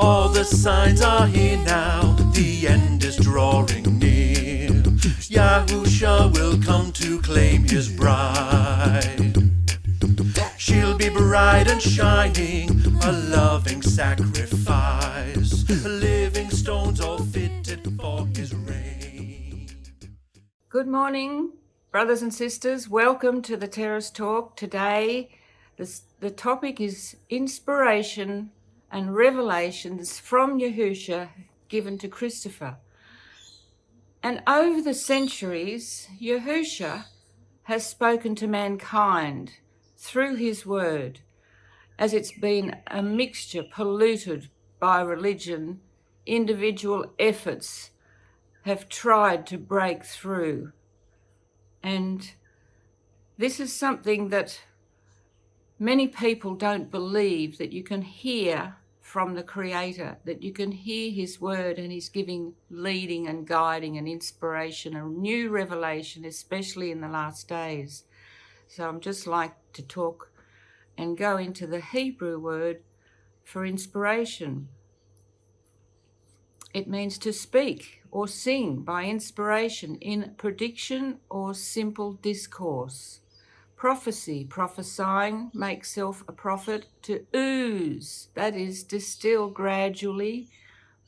All the signs are here now, the end is drawing near. Yahusha will come to claim his bride. She'll be bright and shining, a loving sacrifice, living stones all fitted for his reign. Good morning, brothers and sisters. Welcome to the Terrace Talk. Today, the topic is inspiration and revelations from Yahusha given to Christopher. And over the centuries, Yahusha has spoken to mankind through his word, as it's been a mixture polluted by religion. Individual efforts have tried to break through. And this is something that many people don't believe, that you can hear from the Creator, that you can hear his word and he's giving leading and guiding and inspiration, a new revelation, especially in the last days. So I'm just like to talk and go into the Hebrew word for inspiration. It means to speak or sing by inspiration in prediction or simple discourse. Prophecy, prophesying, make self a prophet. To ooze, that is, distill gradually,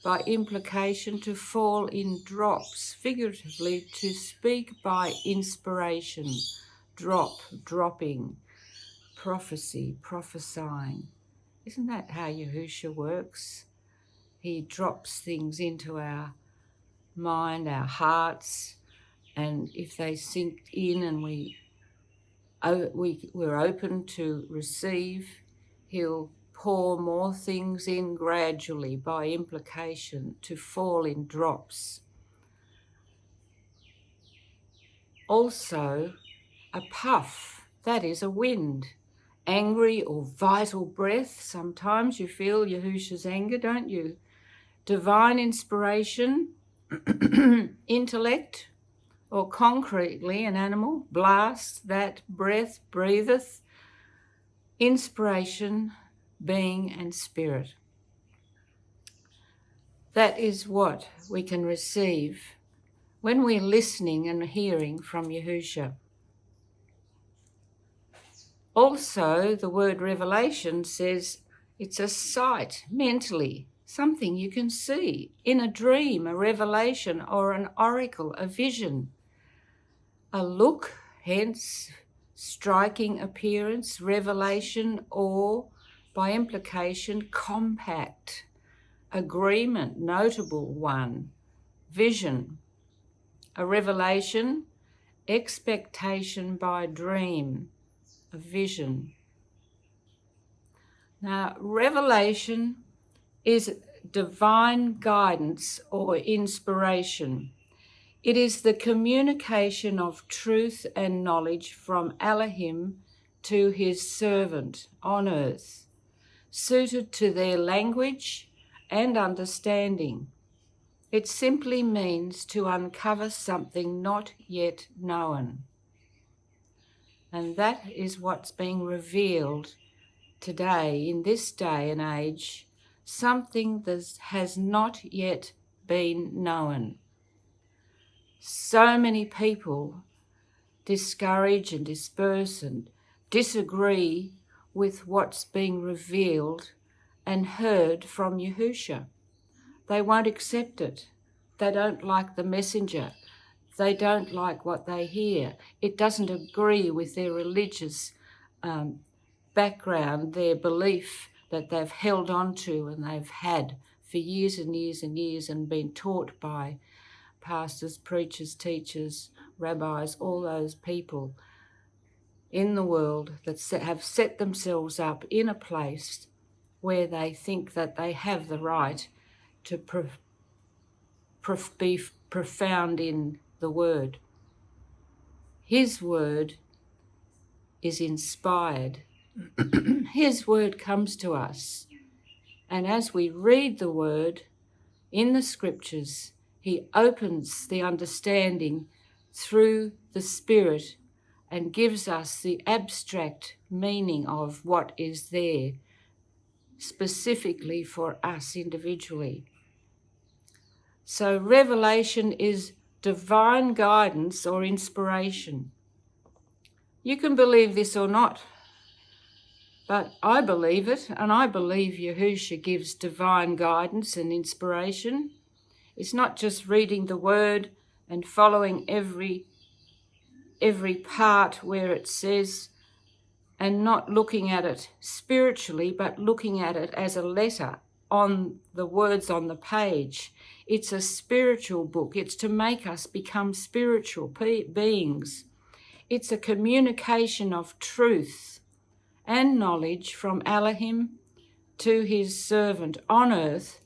by implication, to fall in drops, figuratively, to speak by inspiration, dropping, prophecy, prophesying. Isn't that how Yahusha works? He drops things into our mind, our hearts, and if they sink in and we're open to receive, he'll pour more things in gradually, by implication, to fall in drops. Also, a puff, that is a wind, angry or vital breath. Sometimes you feel Yahusha's anger, don't you? Divine inspiration, intellect, or concretely an animal, blast, that breath breatheth, inspiration, being and spirit. That is what we can receive when we're listening and hearing from Yahusha. Also, the word revelation says it's a sight mentally, something you can see in a dream, a revelation or an oracle, a vision. A look, hence striking appearance, revelation, or by implication, compact, agreement, notable one, vision. A revelation, expectation by dream, a vision. Now, revelation is divine guidance or inspiration. It is the communication of truth and knowledge from Elohim to his servant on earth, suited to their language and understanding. It simply means to uncover something not yet known. And that is what's being revealed today, in this day and age, something that has not yet been known. So many people discourage and disperse and disagree with what's being revealed and heard from Yahusha. They won't accept it. They don't like the messenger. They don't like what they hear. It doesn't agree with their religious background, their belief that they've held on to and they've had for years and years and years and been taught by pastors, preachers, teachers, rabbis, all those people in the world that have set themselves up in a place where they think that they have the right to be profound in the word. His word is inspired. His word comes to us. And as we read the word in the scriptures, he opens the understanding through the Spirit and gives us the abstract meaning of what is there specifically for us individually. So revelation is divine guidance or inspiration. You can believe this or not, but I believe it, and I believe Yahusha gives divine guidance and inspiration. It's not just reading the word and following every part where it says, and not looking at it spiritually, but looking at it as a letter on the words on the page. It's a spiritual book. It's to make us become spiritual beings. It's a communication of truth and knowledge from Elohim to his servant on earth,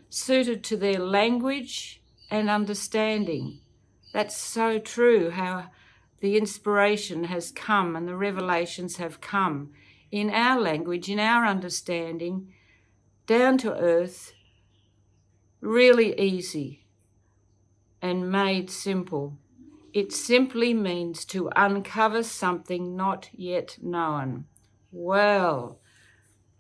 suited to their language and understanding. That's so true, how the inspiration has come and the revelations have come in our language, in our understanding, down to earth, really easy and made simple. It simply means to uncover something not yet known. Well,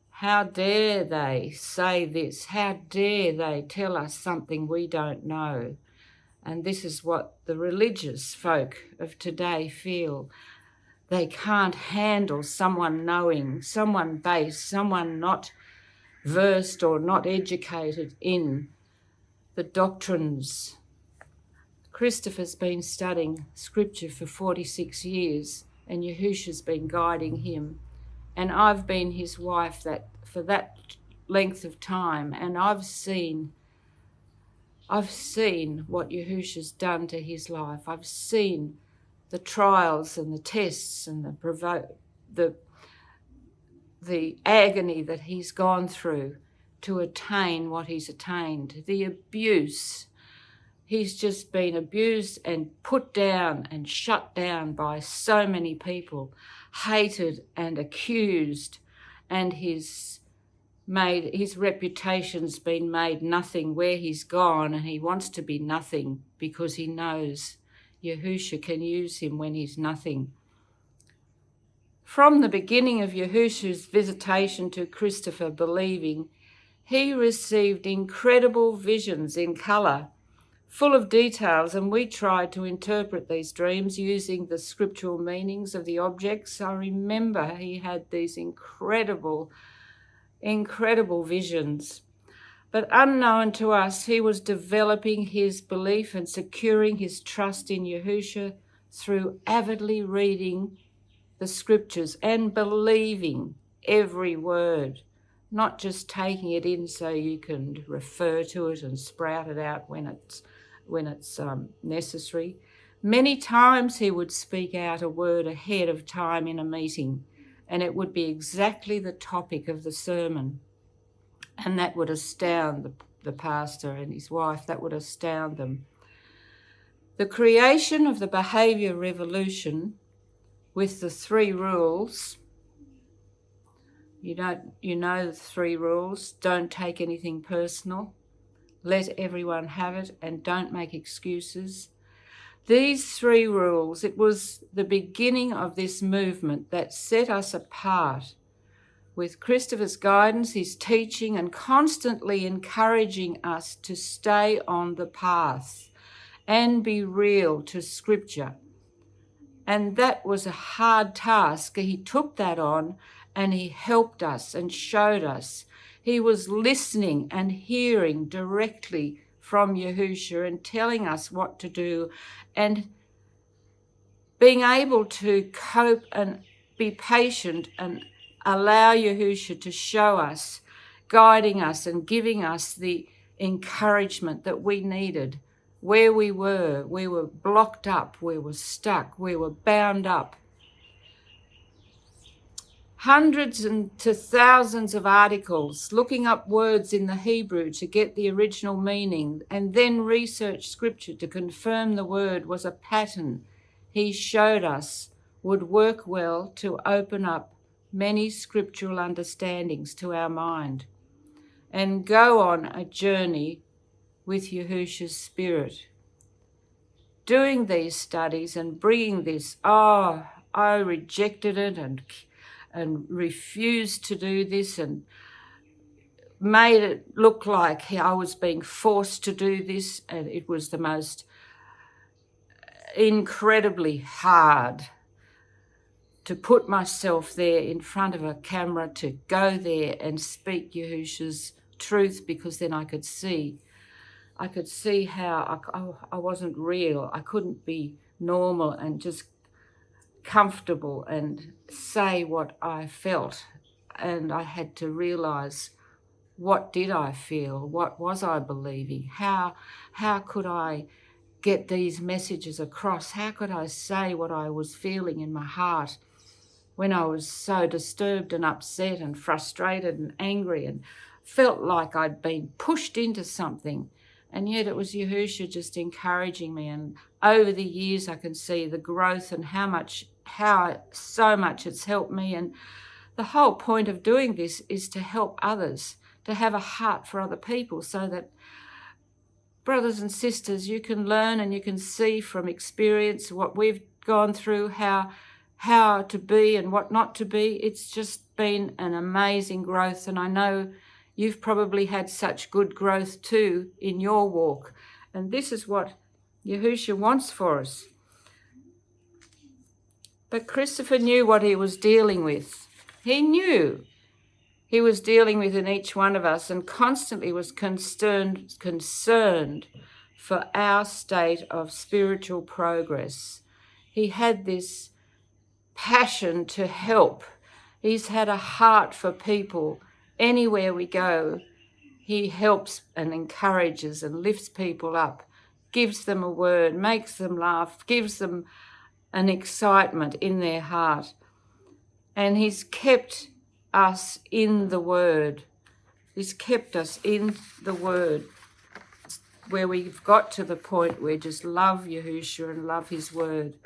how dare they say this? How dare they tell us something we don't know? And this is what the religious folk of today feel. They can't handle someone knowing, someone base, someone not versed or not educated in the doctrines. Christopher's been studying scripture for 46 years and Yahusha's been guiding him. And I've been his wife for that length of time, and I've seen what Yahusha's done to his life. I've seen the trials and the tests and the agony that he's gone through to attain what he's attained, the abuse. He's just been abused and put down and shut down by so many people, hated and accused, and his reputation's been made nothing where he's gone, and he wants to be nothing because he knows Yahusha can use him when he's nothing. From the beginning of Yahusha's visitation to Christopher believing, he received incredible visions in colour, full of details, and we tried to interpret these dreams using the scriptural meanings of the objects. I remember he had these incredible visions. But unknown to us, he was developing his belief and securing his trust in Yahusha through avidly reading the scriptures and believing every word, not just taking it in so you can refer to it and sprout it out when it's necessary. Many times he would speak out a word ahead of time in a meeting, and it would be exactly the topic of the sermon, and that would astound the pastor and his wife. That would astound them. The creation of the behaviour revolution with the 3 rules. You know the 3 rules. Don't take anything personal. Let everyone have it, and don't make excuses. These 3 rules, it was the beginning of this movement that set us apart. With Christopher's guidance, his teaching, and constantly encouraging us to stay on the path and be real to Scripture. And that was a hard task. He took that on and he helped us and showed us. He was listening and hearing directly from Yahusha and telling us what to do, and being able to cope and be patient and allow Yahusha to show us, guiding us and giving us the encouragement that we needed. Where we were blocked up, we were stuck, we were bound up. Hundreds to thousands of articles, looking up words in the Hebrew to get the original meaning, and then research scripture to confirm the word was a pattern he showed us would work well to open up many scriptural understandings to our mind and go on a journey with Yahusha's Spirit. Doing these studies and bringing this, I rejected it and refused to do this, and made it look like I was being forced to do this, and it was the most incredibly hard to put myself there in front of a camera, to go there and speak Yahusha's truth, because then I could see how I wasn't real. I couldn't be normal and just comfortable and say what I felt. And I had to realize, what did I feel? What was I believing? How could I get these messages across? How could I say what I was feeling in my heart when I was so disturbed and upset and frustrated and angry and felt like I'd been pushed into something? And yet it was Yahusha just encouraging me. And over the years I can see the growth and how so much it's helped me. And the whole point of doing this is to help others, to have a heart for other people, so that, brothers and sisters, you can learn and you can see from experience what we've gone through, how to be and what not to be. It's just been an amazing growth, and I know you've probably had such good growth too in your walk. And this is what Yahusha wants for us. But Christopher knew what he was dealing with. He knew he was dealing with in each one of us, and constantly was concerned for our state of spiritual progress. He had this passion to help. He's had a heart for people. Anywhere we go, he helps and encourages and lifts people up, gives them a word, makes them laugh, gives them an excitement in their heart. And he's kept us in the Word. He's kept us in the Word, where we've got to the point where we just love Yahusha and love his Word.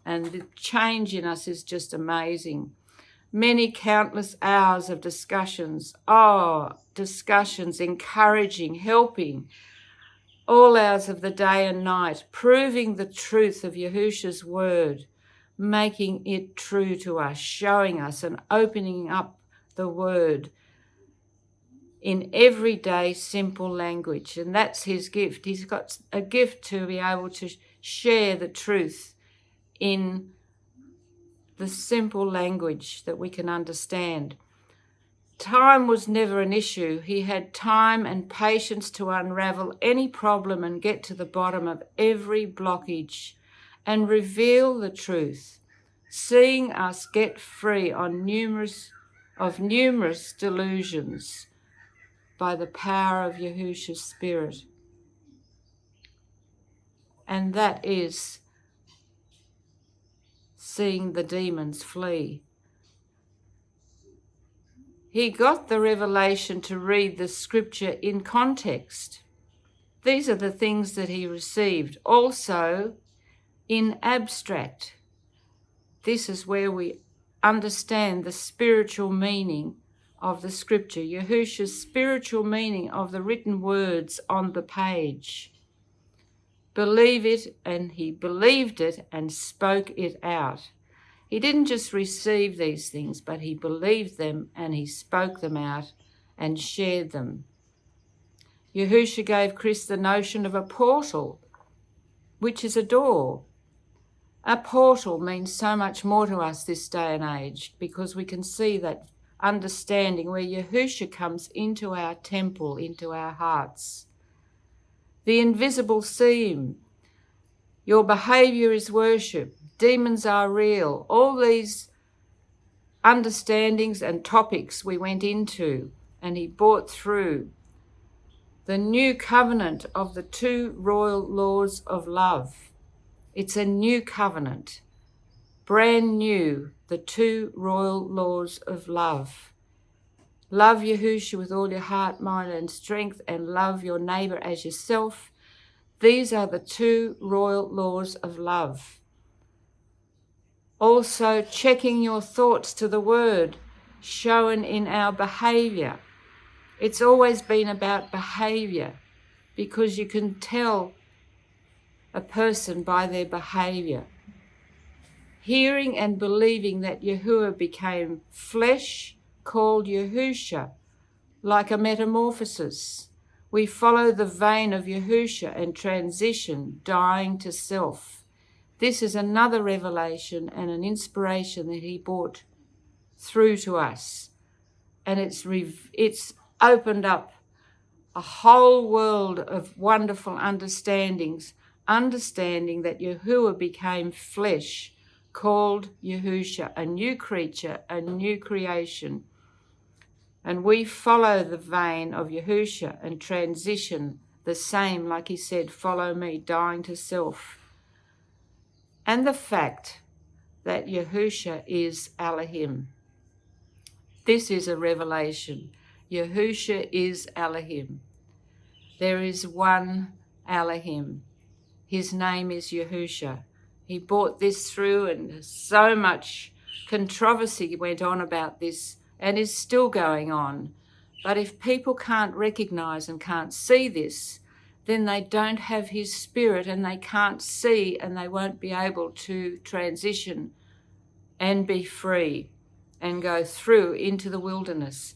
And the change in us is just amazing. Many countless hours of discussions, encouraging, helping, all hours of the day and night, proving the truth of Yahusha's Word, making it true to us, showing us and opening up the Word in everyday simple language. And that's his gift. He's got a gift to be able to share the truth in the simple language that we can understand. Time was never an issue. He had time and patience to unravel any problem and get to the bottom of every blockage and reveal the truth, seeing us get free of numerous delusions by the power of Yahusha's Spirit. And that is seeing the demons flee. He got the revelation to read the scripture in context. These are the things that he received. Also, in abstract. This is where we understand the spiritual meaning of the scripture, Yahusha's spiritual meaning of the written words on the page. Believe it, and he believed it and spoke it out. He didn't just receive these things, but he believed them and he spoke them out and shared them. Yahusha gave Chris the notion of a portal, which is a door. A portal means so much more to us this day and age, because we can see that understanding where Yahusha comes into our temple, into our hearts. The invisible seam. Your behaviour is worship. Demons are real. All these understandings and topics we went into, and he brought through the new covenant of the two royal laws of love. It's a new covenant, brand new, the two royal laws of love. Love Yahusha with all your heart, mind and strength, and love your neighbour as yourself. These are the two royal laws of love. Also, checking your thoughts to the word, shown in our behaviour. It's always been about behaviour, because you can tell a person by their behaviour. Hearing and believing that Yahuah became flesh, called Yahusha, like a metamorphosis. We follow the vein of Yahusha and transition, dying to self. This is another revelation and an inspiration that he brought through to us. And it's opened up a whole world of wonderful understandings, understanding that Yahuah became flesh, called Yahusha, a new creature, a new creation. And we follow the vein of Yahusha and transition the same, like he said, follow me, dying to self. And the fact that Yahusha is Elohim. This is a revelation. Yahusha is Elohim. There is one Elohim. His name is Yahusha. He brought this through, and so much controversy went on about this and is still going on. But if people can't recognize and can't see this, then they don't have his spirit, and they can't see, and they won't be able to transition and be free and go through into the wilderness.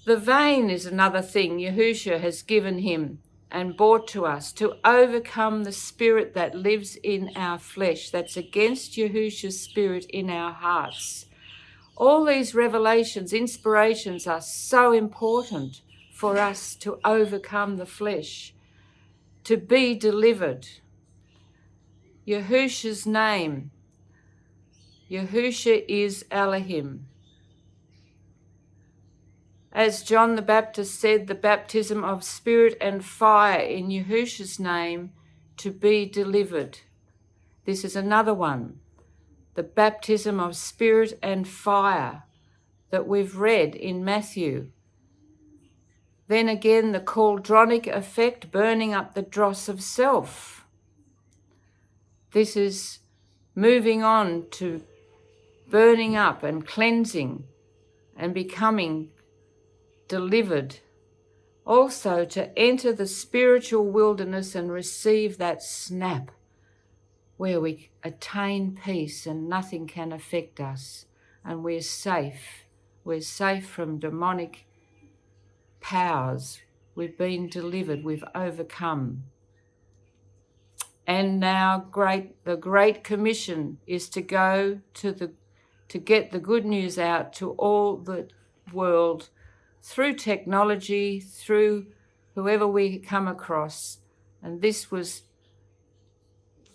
The vein is another thing Yahusha has given him and brought to us to overcome the spirit that lives in our flesh, that's against Yahusha's spirit in our hearts. All these revelations, inspirations are so important for us to overcome the flesh, to be delivered. Yahusha's name, Yahusha is Elohim. As John the Baptist said, the baptism of spirit and fire in Yahusha's name to be delivered. This is another one. The baptism of spirit and fire that we've read in Matthew. Then again, the 𝗠𝗨𝗪𝗓 effect, burning up the dross of self. This is moving on to burning up and cleansing and becoming delivered. Also to enter the spiritual wilderness and receive that snap where we attain peace and nothing can affect us, and we're safe. We're safe from demonic powers. We've been delivered. We've overcome. And now the Great Commission is to go to get the good news out to all the world through technology, through whoever we come across. And this was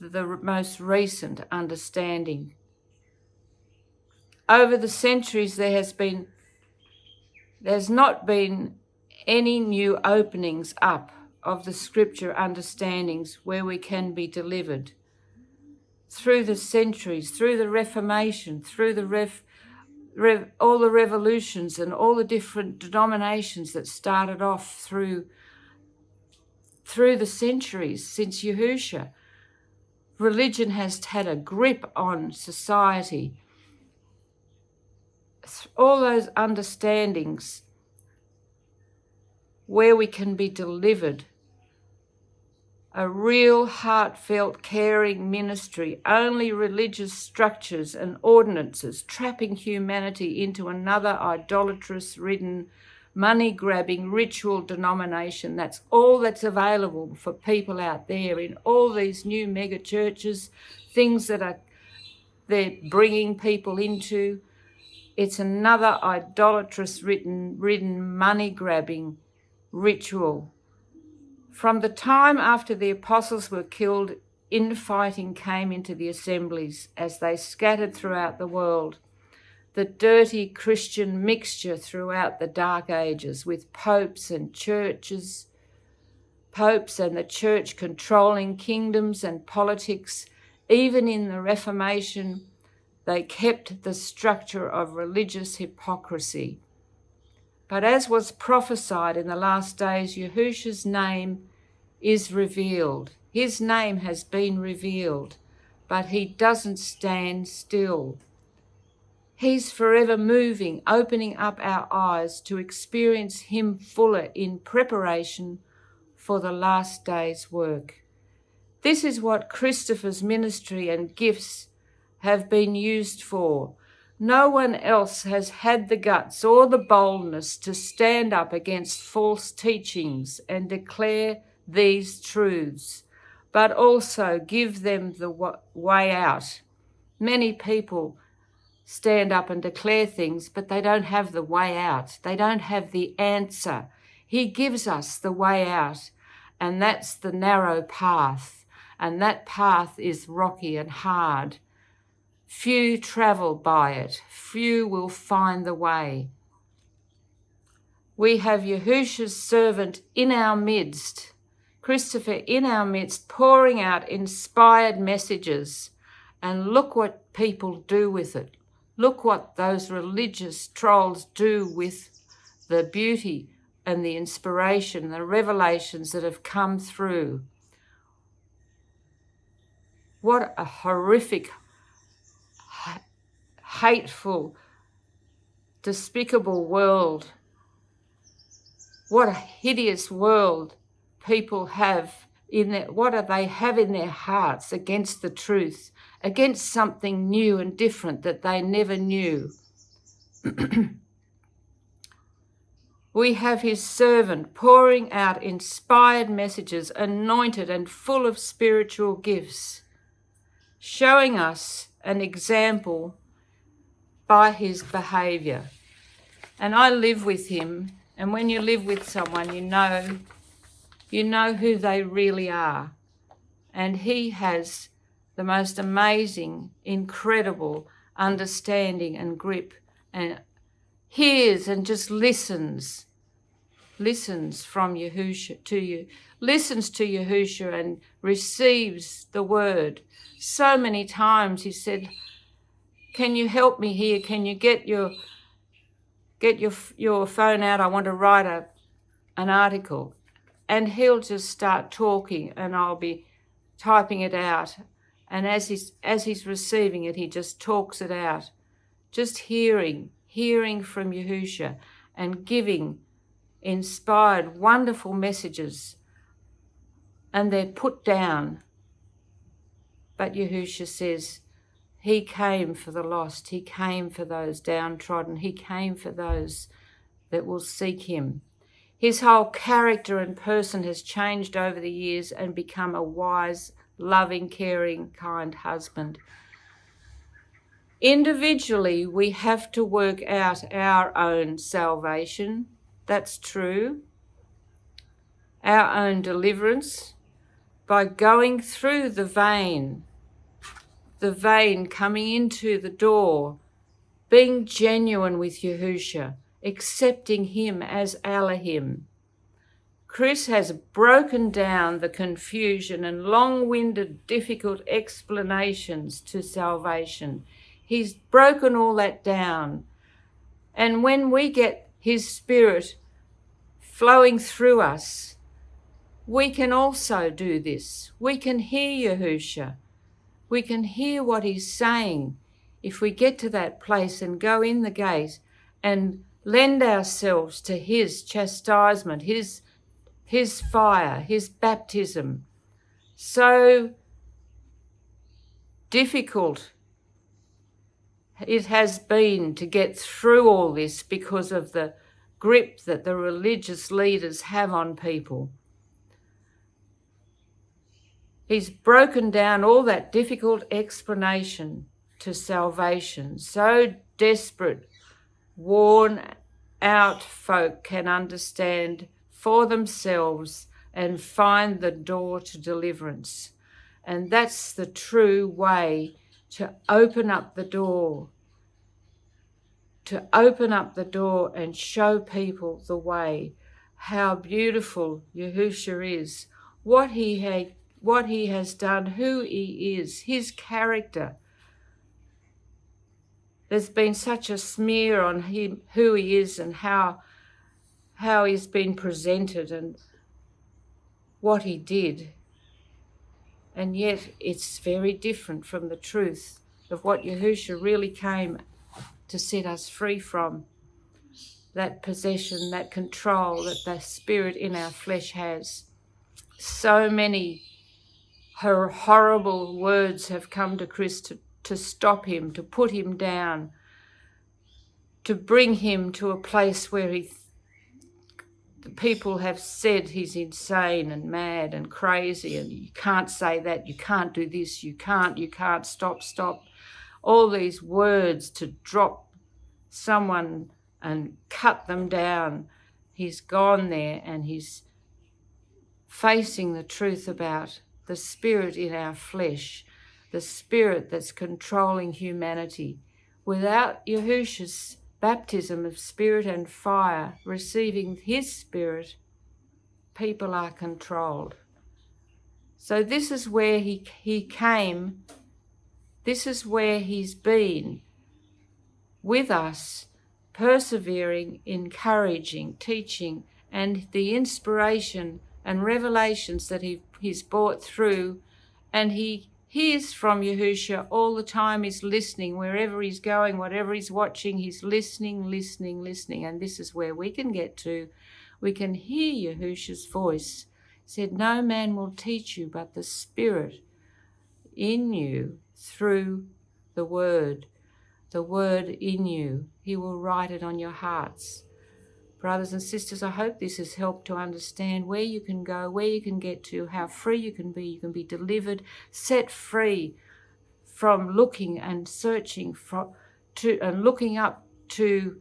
the most recent understanding. Over the centuries, there's not been any new openings up of the scripture understandings where we can be delivered. Through the centuries, through the Reformation, through all the revolutions and all the different denominations that started off through the centuries since Yahusha, religion has had a grip on society. All those understandings where we can be delivered. A real heartfelt caring ministry, only religious structures and ordinances trapping humanity into another idolatrous-ridden, money-grabbing ritual denomination. That's all that's available for people out there in all these new mega churches, things that they're bringing people into. It's another idolatrous-ridden, money-grabbing ritual. From the time after the apostles were killed, infighting came into the assemblies as they scattered throughout the world. The dirty Christian mixture throughout the Dark Ages, with popes and the church controlling kingdoms and politics. Even in the Reformation, they kept the structure of religious hypocrisy. But as was prophesied in the last days, Yahusha's name is revealed. His name has been revealed, but he doesn't stand still. He's forever moving, opening up our eyes to experience him fuller in preparation for the last day's work. This is what Christopher's ministry and gifts have been used for, No one else has had the guts or the boldness to stand up against false teachings and declare these truths, but also give them the way out. Many people stand up and declare things, but they don't have the way out. They don't have the answer. He gives us the way out, and that's the narrow path, and that path is rocky and hard. Few travel by it. Few will find the way. We have Yahusha's servant in our midst, Christopher in our midst, pouring out inspired messages. And look what people do with it. Look what those religious trolls do with the beauty and the inspiration, the revelations that have come through. What a horrific, hateful, despicable world. What a hideous world people have in their, what do they have in their hearts against the truth, against something new and different that they never knew. We have his servant pouring out inspired messages, anointed and full of spiritual gifts, showing us an example by his behaviour. And I live with him, and when you live with someone, you know who they really are. And he has the most amazing, incredible understanding and grip, and hears and just listens from Yahusha to you, listens to Yahusha and receives the word. So many times he said, can you help me here? Can you get your phone out? I want to write an article. And he'll just start talking and I'll be typing it out. And as he's receiving it, he just talks it out. Just hearing from Yahusha and giving inspired, wonderful messages. And they're put down. But Yahusha says, he came for the lost. He came for those downtrodden. He came for those that will seek him. His whole character and person has changed over the years and become a wise, loving, caring, kind husband. Individually, we have to work out our own salvation. That's true. Our own deliverance by going through the vein coming into the door, being genuine with Yahusha, accepting him as Elohim. Chris has broken down the confusion and long-winded, difficult explanations to salvation. He's broken all that down. And when we get his spirit flowing through us, we can also do this. We can hear Yahusha. We can hear what he's saying if we get to that place and go in the gate and lend ourselves to his chastisement, his fire, his baptism. So difficult it has been to get through all this because of the grip that the religious leaders have on people. He's broken down all that difficult explanation to salvation. So desperate, worn out folk can understand for themselves and find the door to deliverance. And that's the true way to open up the door. To open up the door and show people the way. How beautiful Yahusha is. What he has done, who he is, his character. There's been such a smear on him, who he is and how he's been presented and what he did. And yet it's very different from the truth of what Yahusha really came to set us free from. That possession, that control that the spirit in our flesh has. So many horrible words have come to Chris to stop him, to put him down. to bring him to a place where the people have said he's insane and mad and crazy, and you can't say that, you can't do this, you can't, stop. All these words to drop someone and cut them down. He's gone there and he's facing the truth about the spirit in our flesh, the spirit that's controlling humanity. Without Yahusha's baptism of spirit and fire, receiving his spirit, people are controlled. So this is where he came. This is where he's been with us, persevering, encouraging, teaching, and the inspiration and revelations that he's brought through. And he hears from Yahusha all the time. He's listening wherever he's going, whatever he's watching, he's listening. And this is where we can get to. We can hear Yahusha's voice. He said, no man will teach you but the Spirit in you through the Word in you. He will write it on your hearts. Brothers and sisters, I hope this has helped to understand where you can go, where you can get to, how free you can be. You can be delivered, set free from looking and searching and looking up to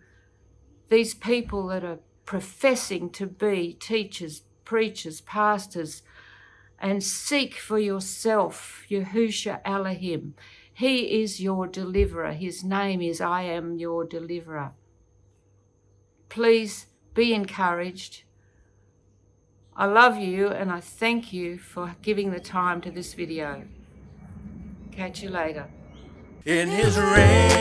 these people that are professing to be teachers, preachers, pastors, and seek for yourself Yahusha Elohim. He is your deliverer. His name is I am your deliverer. Please be encouraged. I love you and I thank you for giving the time to this video. Catch you later. In his reign,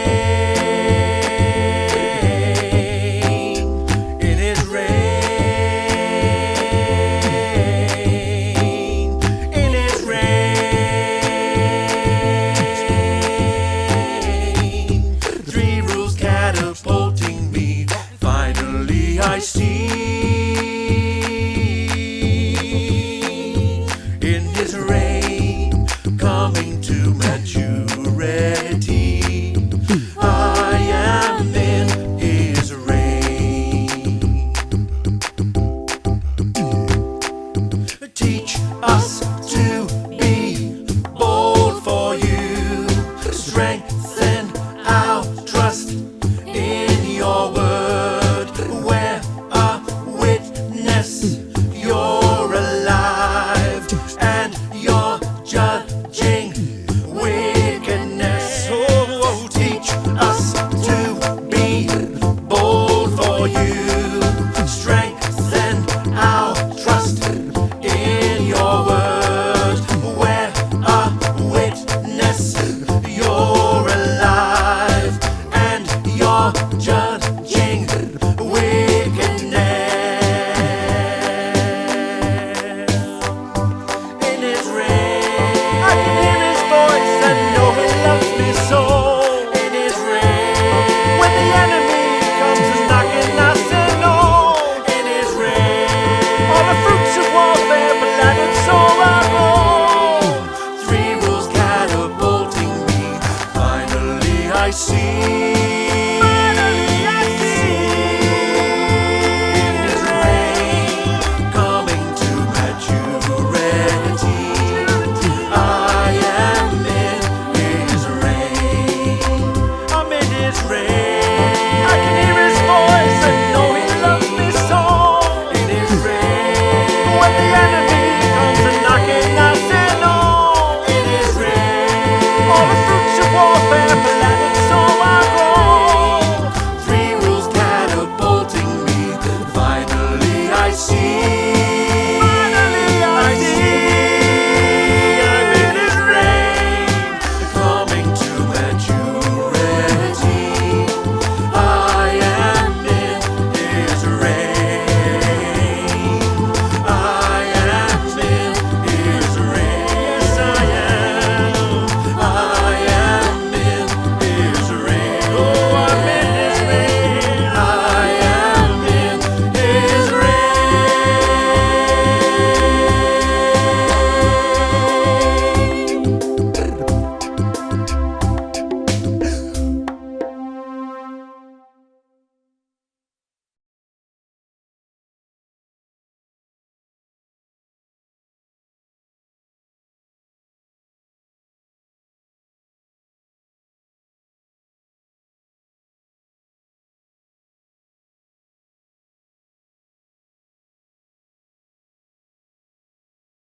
in his reign, in his reign, 3 rules catapulting me, finally I see. In his reign, coming to maturity, I am in his reign. Teach us